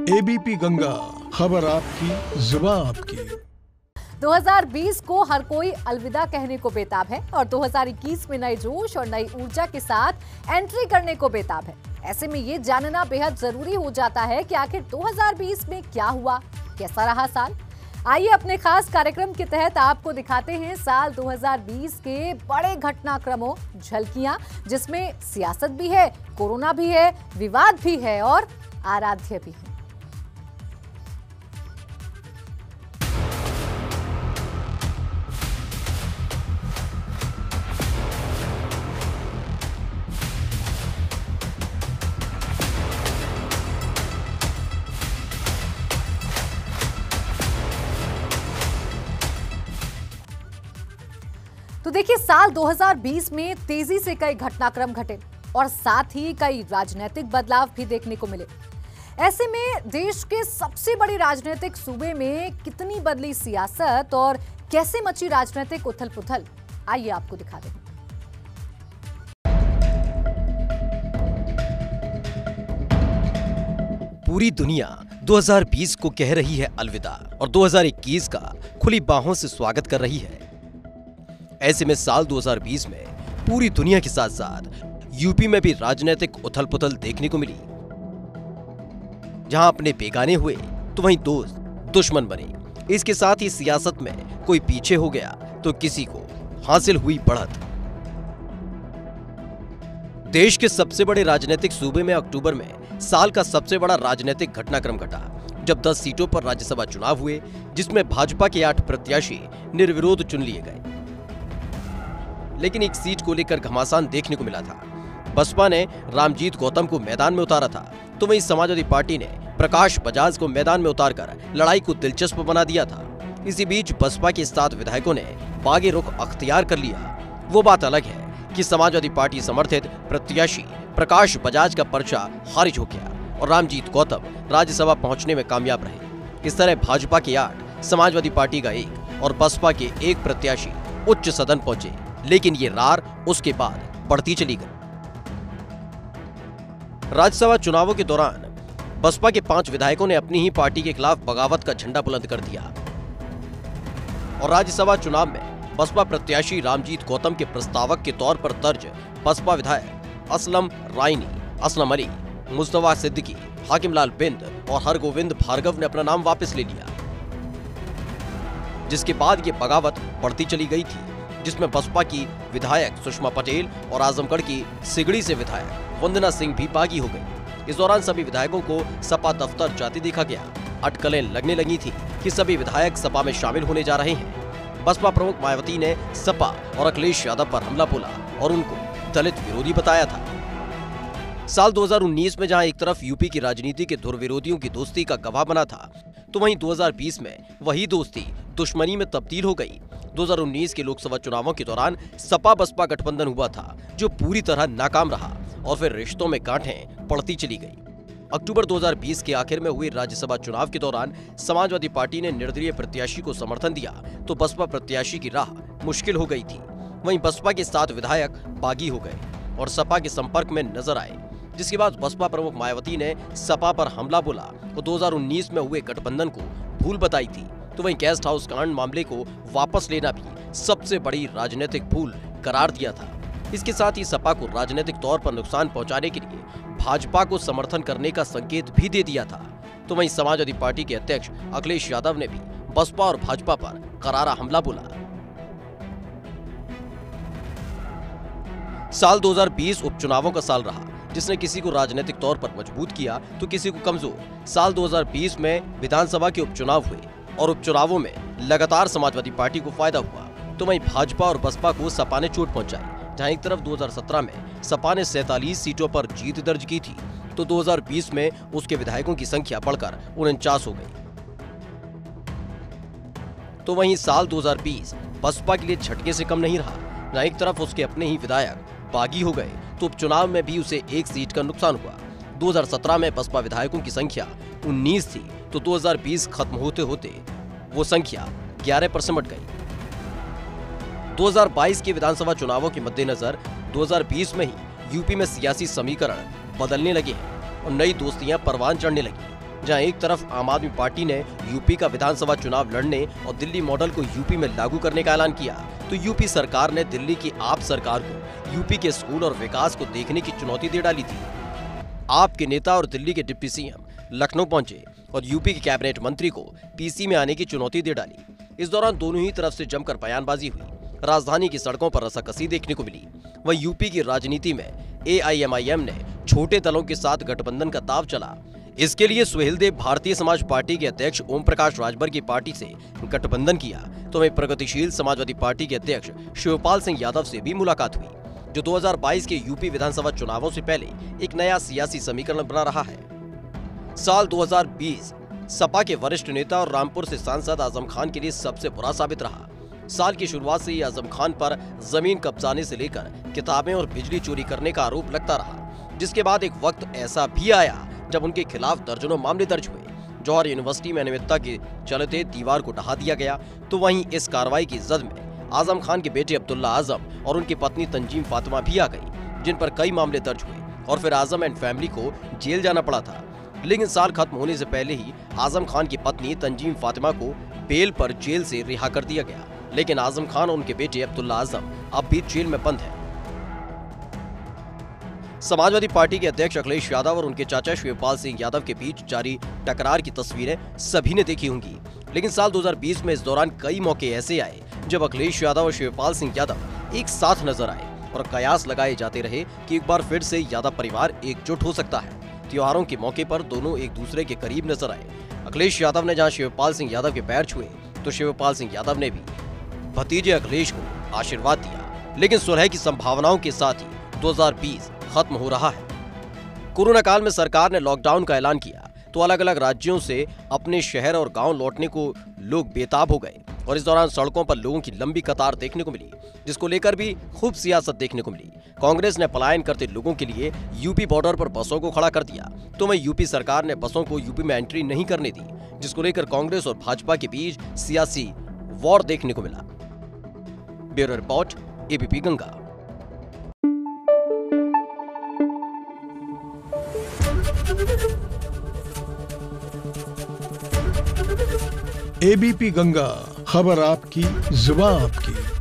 ABP Ganga, खबर आपकी, जुबान आपकी। 2020 को हर कोई अलविदा कहने को बेताब है और 2021 में नए जोश और नई ऊर्जा के साथ एंट्री करने को बेताब है। ऐसे में ये जानना बेहद जरूरी हो जाता है कि आखिर 2020 में क्या हुआ, कैसा रहा साल। आइए अपने खास कार्यक्रम के तहत आपको दिखाते हैं साल 2020 के बड़े घटनाक्रमों, झलकियां, जिसमें सियासत भी है, कोरोना भी है, विवाद भी है और आराध्य भी है। तो देखिए, साल 2020 में तेजी से कई घटनाक्रम घटे और साथ ही कई राजनीतिक बदलाव भी देखने को मिले। ऐसे में देश के सबसे बड़े राजनीतिक सूबे में कितनी बदली सियासत और कैसे मची राजनीतिक उथल-पुथल, आइए आपको दिखा दें। पूरी दुनिया 2020 को कह रही है अलविदा और 2021 का खुली बाहों से स्वागत कर रही है। ऐसे में साल 2020 में पूरी दुनिया के साथ साथ यूपी में भी राजनीतिक उथल-पुथल देखने को मिली। जहां अपने बेगाने हुए तो वहीं दोस्त दुश्मन बने। इसके साथ ही सियासत में कोई पीछे हो गया तो किसी को हासिल हुई बढ़त। देश के सबसे बड़े राजनीतिक सूबे में अक्टूबर में साल का सबसे बड़ा राजनीतिक घटनाक्रम घटा, जब 10 सीटों पर राज्यसभा चुनाव हुए, जिसमें भाजपा के 8 प्रत्याशी निर्विरोध चुन लिए गए। लेकिन एक सीट को लेकर घमासान देखने को मिला था। बसपा ने रामजीत गौतम को मैदान में उतारा था, तो वहीं समाजवादी पार्टी ने प्रकाश बजाज को मैदान में उतारकर लड़ाई को दिलचस्प बना दिया था। इसी बीच बसपा के 7 विधायकों ने बागी रुख अख्तियार कर लिया। वो बात अलग है कि समाजवादी पार्टी समर्थित प्रत्याशी प्रकाश बजाज का पर्चा खारिज हो गया और रामजीत गौतम राज्यसभा पहुंचने में कामयाब रहे। इस तरह भाजपा के 8, समाजवादी पार्टी का 1 और बसपा के 1 प्रत्याशी उच्च सदन पहुंचे। लेकिन ये रार उसके बाद बढ़ती चली गई। राज्यसभा चुनावों के दौरान बसपा के 5 विधायकों ने अपनी ही पार्टी के खिलाफ बगावत का झंडा बुलंद कर दिया और राज्यसभा चुनाव में बसपा प्रत्याशी रामजीत गौतम के प्रस्तावक के तौर पर दर्ज बसपा विधायक असलम रायनी, असलम अली, मुस्तफा सिद्दीकी, हाकिमलाल बिंद और हरगोविंद भार्गव ने अपना नाम वापस ले लिया। जिसके बाद ये बगावत बढ़ती चली गई थी, जिसमें बसपा की विधायक सुषमा पटेल और आजमगढ़ की सिगड़ी से विधायक वंदना सिंह भी बागी हो गई। इस दौरान सभी विधायकों को सपा दफ्तर जाते देखा गया। अटकलें लगने लगी थी कि सभी विधायक सपा में शामिल होने जा रहे हैं। बसपा प्रमुख मायावती ने सपा और अखिलेश यादव पर हमला बोला और उनको दलित विरोधी बताया था। साल 2019 में जहां एक तरफ यूपी की राजनीति के धुरविरोधियों की दोस्ती का गवाह बना था, तो वहीं 2020 में वही दोस्ती दुश्मनी में तब्दील हो गई। 2019 के लोकसभा चुनावों के दौरान सपा बसपा गठबंधन हुआ था, जो पूरी तरह नाकाम रहा और फिर रिश्तों में गांठें पड़ती चली गई। अक्टूबर 2020 के आखिर में हुए राज्यसभा चुनाव के दौरान समाजवादी पार्टी ने निर्दलीय प्रत्याशी को समर्थन दिया, तो बसपा प्रत्याशी की राह मुश्किल हो गई थी। वहीं बसपा के 7 विधायक बागी हो गए और सपा के संपर्क में नजर आए। जिसके बाद बसपा प्रमुख मायावती ने सपा पर हमला बोला और 2019 में हुए गठबंधन को भूल बताई थी। तो वहीं गेस्ट हाउस कांड मामले को वापस लेना भी सबसे बड़ी राजनीतिक भूल करार दिया था। इसके साथ ही सपा को राजनीतिक तौर पर नुकसान पहुंचाने के लिए भाजपा को समर्थन करने का संकेत भी दे दिया था। तो वहीं समाजवादी पार्टी के अध्यक्ष अखिलेश यादव ने भी बसपा और भाजपा पर करारा हमला बोला। साल 2020 उपचुनावों का साल रहा, जिसने किसी को राजनीतिक तौर पर मजबूत किया तो किसी को कमजोर। साल 2020 में विधानसभा के उपचुनाव हुए और उपचुनावों में लगातार समाजवादी पार्टी को फायदा हुआ, तो वहीं भाजपा और बसपा को सपा ने चोट पहुंचाई। जहां एक तरफ 2017 में सपा ने 47 सीटों पर जीत दर्ज की थी, तो 2020 में उसके विधायकों की संख्या बढ़कर 49 हो गई। तो वहीं साल 2020 बसपा के लिए झटके से कम नहीं रहा। जहां एक तरफ उसके अपने ही विधायक बागी हो गए, तो उपचुनाव में भी उसे 1 सीट का नुकसान हुआ। 2017 में बसपा विधायकों की संख्या 19 थी, तो 2020 खत्म होते होते वो संख्या 11 पर सिमट गई। 2022 के विधानसभा चुनावों के मद्देनजर 2020 में ही यूपी में सियासी समीकरण बदलने लगे हैं और नई दोस्तियां परवान चढ़ने लगी। जहां एक तरफ आम आदमी पार्टी ने यूपी का विधानसभा चुनाव लड़ने और दिल्ली मॉडल को यूपी में लागू करने का ऐलान किया, तो यूपी सरकार ने दिल्ली की आप सरकार को यूपी के स्कूल और विकास को देखने की चुनौती दे डाली थी। आप के नेता और दिल्ली के डिप्टी सीएम लखनऊ पहुंचे और यूपी के कैबिनेट मंत्री को पीसी में आने की चुनौती दे डाली। इस दौरान दोनों ही तरफ से जमकर बयानबाजी हुई। राजधानी की सड़कों पर रसाकसी देखने को मिली। वहीं यूपी की राजनीति में AIMIM ने छोटे दलों के साथ गठबंधन का दांव चला। इसके लिए सुहेलदेव भारतीय समाज पार्टी के अध्यक्ष ओम प्रकाश राजभर की पार्टी से गठबंधन किया, तो वहीं प्रगतिशील समाजवादी पार्टी के अध्यक्ष शिवपाल सिंह यादव से भी मुलाकात हुई, जो 2022 के यूपी विधानसभा चुनावों से पहले एक नया सियासी समीकरण बना रहा है। साल 2020 सपा के वरिष्ठ नेता और रामपुर से सांसद आजम खान के लिए सबसे बुरा साबित रहा। साल की शुरुआत से ही आजम खान पर जमीन कब्जाने से लेकर किताबें और बिजली चोरी करने का आरोप लगता रहा, जिसके बाद एक वक्त ऐसा भी आया जब उनके खिलाफ दर्जनों मामले दर्ज हुए। जौहर यूनिवर्सिटी में अनियमितता के चलते दीवार को ढहा दिया गया, तो वहीं इस कार्रवाई की जद में आजम खान के बेटे अब्दुल्ला आजम और उनकी पत्नी तंजीम फातिमा भी आ गई, जिन पर कई मामले दर्ज हुए और फिर आजम एंड फैमिली को जेल जाना पड़ा था। लेकिन साल खत्म होने से पहले ही आजम खान की पत्नी तंजीम फातिमा को बेल पर जेल से रिहा कर दिया गया, लेकिन आजम खान और उनके बेटे अब्दुल्ला आजम अब भी जेल में बंद हैं। समाजवादी पार्टी के अध्यक्ष अखिलेश यादव और उनके चाचा शिवपाल सिंह यादव के बीच जारी टकरार की तस्वीरें सभी ने देखी होंगी, लेकिन साल 2020 में इस दौरान कई मौके ऐसे आए जब अखिलेश यादव और शिवपाल सिंह यादव एक साथ नजर आए और कयास लगाए जाते रहे कि एक बार फिर से यादव परिवार एकजुट हो सकता है। त्योहारों के मौके पर दोनों एक दूसरे के करीब नजर आए। अखिलेश यादव ने जहां शिवपाल सिंह यादव के पैर छुए, तो शिवपाल सिंह यादव ने भी भतीजे अखिलेश को आशीर्वाद दिया। लेकिन सुलह की संभावनाओं के साथ ही 2020 खत्म हो रहा है। कोरोना काल में सरकार ने लॉकडाउन का ऐलान किया, तो अलग अलग राज्यों से अपने शहर और गांव लौटने को लोग बेताब हो गए और इस दौरान सड़कों पर लोगों की लंबी कतार देखने को मिली, जिसको लेकर भी खूब सियासत देखने को मिली। कांग्रेस ने पलायन करते लोगों के लिए यूपी बॉर्डर पर बसों को खड़ा कर दिया, तो वहीं यूपी सरकार ने बसों को यूपी में एंट्री नहीं करने दी, जिसको लेकर कांग्रेस और भाजपा के बीच सियासी वॉर देखने को मिला। Bureau report, ABP Ganga. ABP Ganga, खबर आपकी, जुबान आपकी।